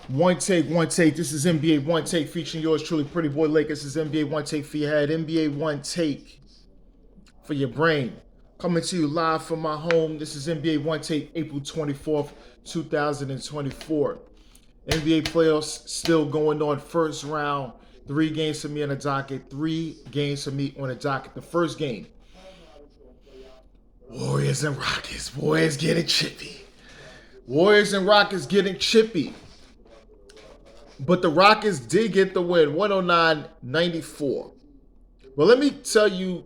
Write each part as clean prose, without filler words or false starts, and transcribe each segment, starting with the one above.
One take, one take. This is NBA One Take featuring yours truly, Pretty Boy Lake. This is NBA One Take for your head, NBA One Take for your brain. Coming to you live from my home. This is NBA One Take, April 24th, 2024. NBA playoffs still going on. First round, 3 games for me on the docket. 3 games for me on the docket. The first game, Warriors and Rockets. Warriors getting chippy. Warriors and Rockets getting chippy. But the Rockets did get the win, 109-94. Well, let me tell you,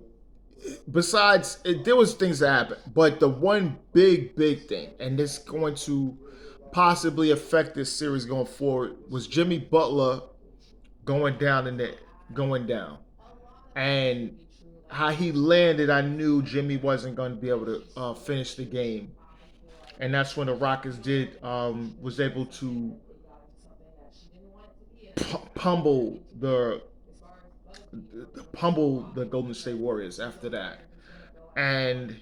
there was things that happened, but the one big thing, and this is going to possibly affect this series going forward, was Jimmy Butler going down in there, going down. And how he landed, I knew Jimmy wasn't going to be able to finish the game. And that's when the Rockets was able to pummel the Golden State Warriors after that. And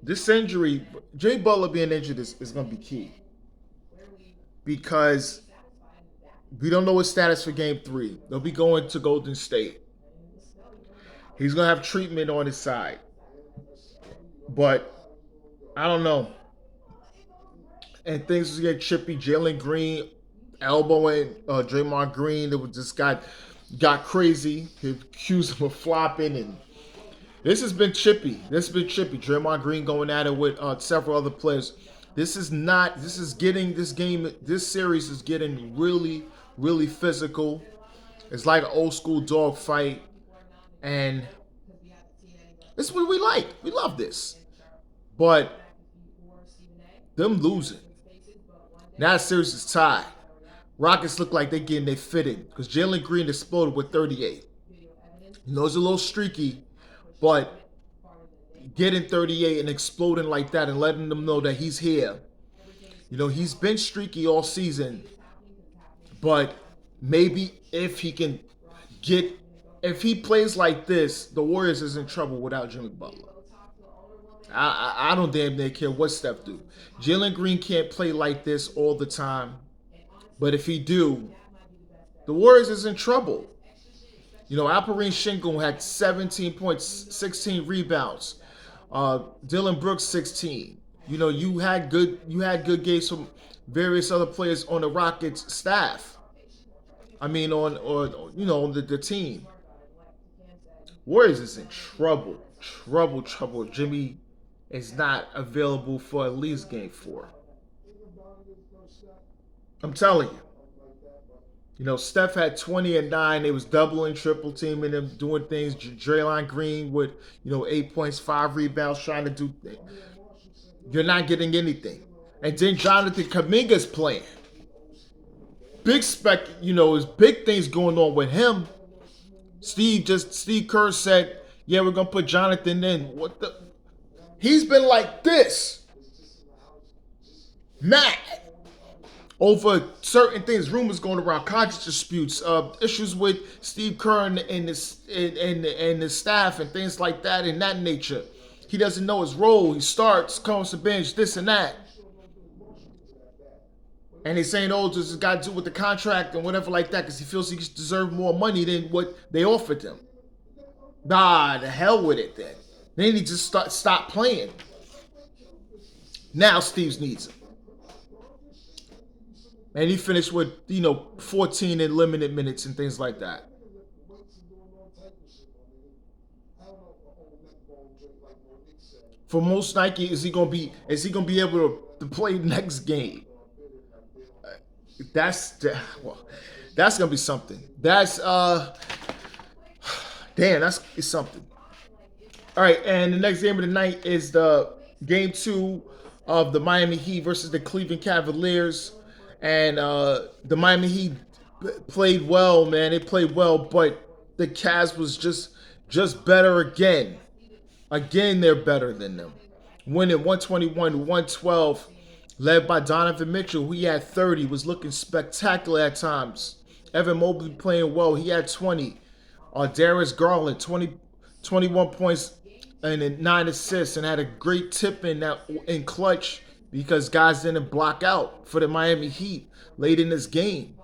this injury, Jay Butler being injured is going to be key because we don't know his status for Game 3. They'll be going to Golden State. He's going to have treatment on his side. But I don't know. And things will get chippy. Jalen Green elbowing Draymond Green. That was just got crazy. He accused him of flopping, and this has been chippy. Draymond Green going at it with several other players. This series is getting really physical. It's like an old school dog fight, and this is what we like. We love this, but them losing. Now the series is tied. Rockets look like they're getting their fitting because Jalen Green exploded with 38. He knows a little streaky, but getting 38 and exploding like that and letting them know that he's here. You know, he's been streaky all season, but maybe if he plays like this, the Warriors is in trouble without Jimmy Butler. I don't damn near care what Steph do. Jalen Green can't play like this all the time. But if he do, the Warriors is in trouble. You know, Alperen Sengun had 17 points, 16 rebounds. Dylan Brooks 16. You know, you had good games from various other players on the Rockets staff. I mean, on the team. Warriors is in trouble. Jimmy is not available for at least Game 4. I'm telling you. You know, Steph had 20 and 9. They was doubling, triple teaming him, doing things. Draymond Green with, 8 points, 5 rebounds, trying to do things. You're not getting anything. And then Jonathan Kuminga's playing. Big spec, there's big things going on with him. Steve Kerr said, yeah, we're going to put Jonathan in. What the? He's been like this. Mad. Over certain things, rumors going around, contract disputes, issues with Steve Kerr and the staff and things like that in that nature. He doesn't know his role. He starts, comes to bench, this and that. And he's saying, this has got to do with the contract and whatever like that because he feels he deserves more money than what they offered him. Nah, the hell with it then. Then he just stop playing. Now Steve needs him. And he finished with, 14 in limited minutes and things like that. For most Nike, is he gonna be able to play next game? That's gonna be something. That's something. All right, and the next game of the night is the Game 2 of the Miami Heat versus the Cleveland Cavaliers. And the Miami Heat played well, man. They played well, but the Cavs was just better again. Again, they're better than them. Winning 121-112, led by Donovan Mitchell, who he had 30, was looking spectacular at times. Evan Mobley playing well. He had 20. Darius Garland, 21 points and 9 assists, and had a great tip in clutch because guys didn't block out for the Miami Heat late in this game.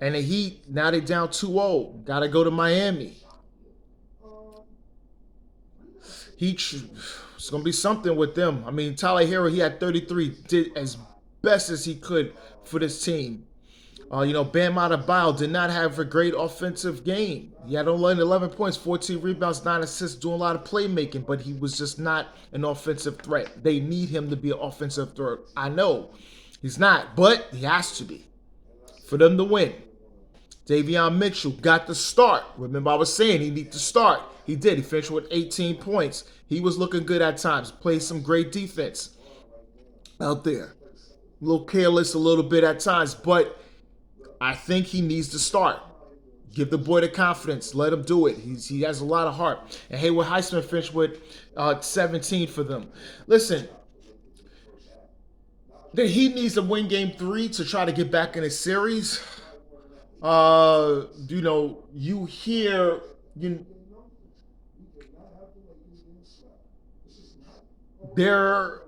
And the Heat, now they down 2-0. Got to go to Miami. It's going to be something with them. I mean, Tyler Hero, he had 33, did as best as he could for this team. Bam Adebayo did not have a great offensive game. He had only 11 points, 14 rebounds, 9 assists, doing a lot of playmaking, but he was just not an offensive threat. They need him to be an offensive threat. I know he's not, but he has to be for them to win. Davion Mitchell got the start. Remember, I was saying he needs to start. He did. He finished with 18 points. He was looking good at times. Played some great defense out there. A little careless a little bit at times, but I think he needs to start. Give the boy the confidence. Let him do it. He has a lot of heart. And Haywood Highsmith finished with 17 for them. Listen, the Heat needs to win Game 3 to try to get back in the series. You hear they're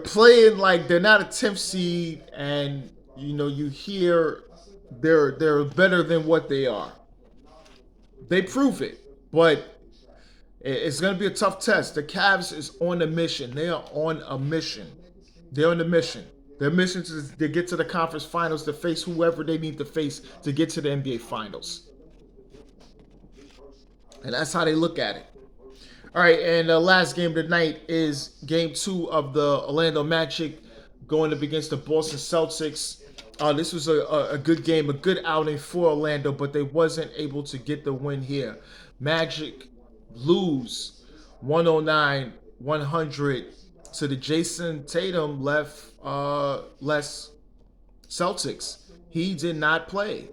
playing like they're not a 10th seed, and you hear they're better than what they are. They prove it, but it's going to be a tough test. The Cavs is on a mission. They are on a mission. They're on a mission. Their mission is to get to the conference finals, to face whoever they need to face to get to the NBA finals. And that's how they look at it. All right, and the last game tonight is Game 2 of the Orlando Magic going up against the Boston Celtics. This was a good game, a good outing for Orlando, but they wasn't able to get the win here. Magic lose 109-100 to the Jason Tatum less Celtics. He did not play.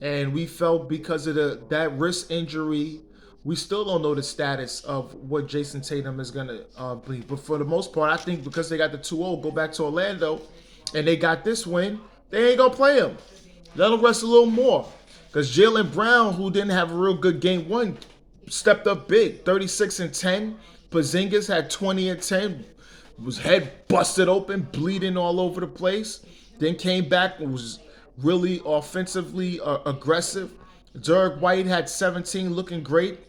And we felt because of that wrist injury, we still don't know the status of what Jason Tatum is going to be. But for the most part, I think because they got the 2-0, go back to Orlando, and they got this win, they ain't going to play him. Let him rest a little more. Because Jaylen Brown, who didn't have a real good Game 1, stepped up big, 36-10. Porzingis had 20-10. Was head busted open, bleeding all over the place. Then came back and was really offensively aggressive. Derek White had 17, looking great.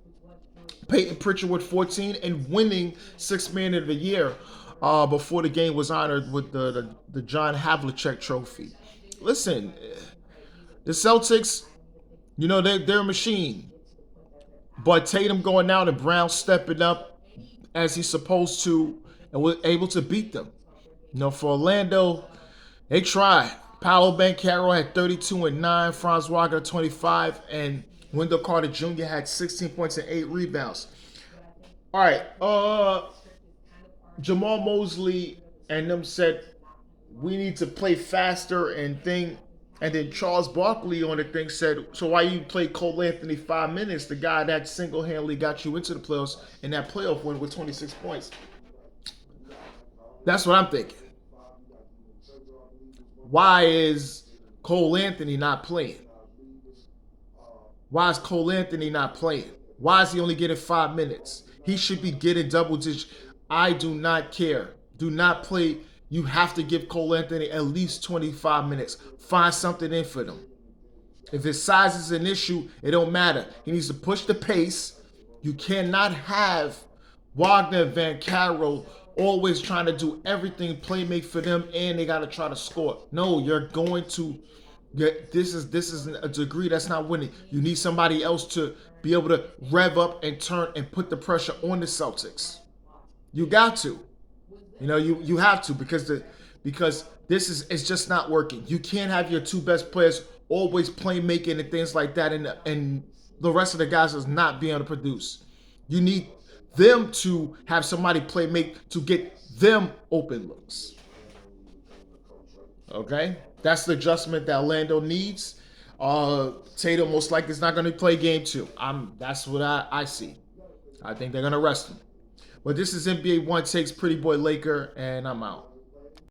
Payton Pritchard with 14 and winning Sixth Man of the Year before the game was honored with the John Havlicek Trophy. Listen, the Celtics, they're a machine. But Tatum going out and Brown stepping up as he's supposed to and was able to beat them. For Orlando, they tried. Paolo Banchero had 32 and 9, Franz Wagner 25, and Wendell Carter Jr. had 16 points and 8 rebounds. All right, Jamal Mosley and them said we need to play faster and thing. And then Charles Barkley on the thing said, so why you play Cole Anthony 5 minutes, the guy that single-handedly got you into the playoffs in that playoff win with 26 points? That's what I'm thinking. Why is Cole Anthony not playing? Why is Cole Anthony not playing? Why is he only getting 5 minutes? He should be getting double digits. I do not care. Do not play. You have to give Cole Anthony at least 25 minutes. Find something in for them. If his size is an issue, it don't matter. He needs to push the pace. You cannot have Wagner and Banchero always trying to do everything, playmate for them, and they got to try to score. No, you're going to this is a degree that's not winning. You need somebody else to be able to rev up and turn and put the pressure on the Celtics. You got to. You have to because it's just not working. You can't have your two best players always playmaking and things like that, and the rest of the guys is not being able to produce. You need them to have somebody make to get them open looks. Okay? That's the adjustment that Orlando needs. Tatum most likely is not going to play Game 2. That's what I see. I think they're going to rest him. But this is NBA One Takes Pretty Boy Laker, and I'm out.